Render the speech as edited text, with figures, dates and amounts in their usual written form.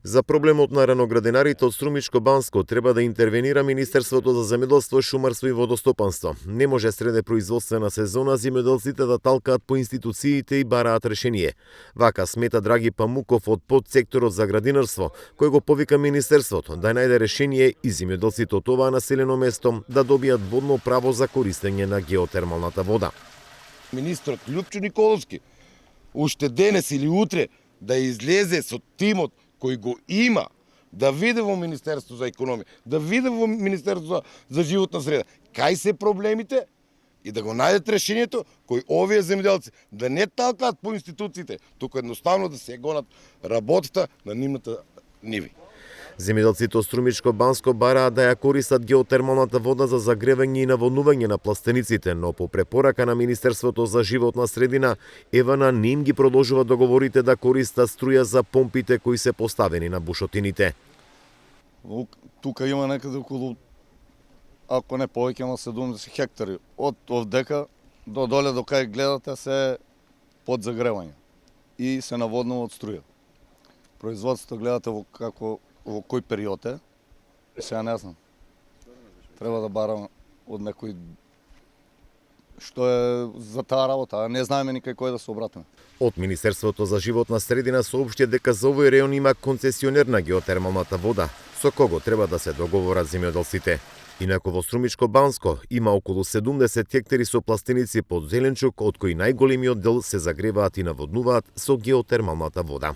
За проблемот на раноградинарите од Струмичко Банско треба да интервенира Министерството за земјоделство, шумарство и водостопанство. Не може среде производствена сезона земјоделците да талкаат по институциите и бараат решение. Вака смета Драги Памуков од подсекторот за градинарство, кој го повика Министерството да најде решение и земјоделците од оваа населено место да добијат водно право за користење на геотермалната вода. Министрот Љупчо Николовски уште денес или утре да излезе со тимот кој го има, да види во Министерство за економија, да види во Министерство за животна среда, кај се проблемите и да го најдат решението кој овие земјоделци да не талкаат по институциите, туку едноставно да се гонат работата на нивната ниви. Земјоделците од Струмичко Банско бараат да ја користат геотермалната вода за загревање и наводнување на пластениците, но по препорака на Министерството за животна средина, Евана не им ги продолжува договорите да користат струја за помпите кои се поставени на бушотините. Тука има некаде околу, ако не повеќе, на 70 хектари. Од овдека до доле до кај гледате се под загревање и се наводнува од струја. Производството гледате во кој период е, сега не знам. Треба да барам од некој што е за таа работа, а не знаеме никај кој да се обратиме. Од Министерството за животна средина соопшти дека за овој реон има концесионер на геотермалната вода, со кого треба да се договорат земјоделците. Инаку во Струмичко Банско има околу 70 хектари со пластеници под зеленчук, од кои најголемиот дел се загреваат и наводнуваат со геотермалната вода.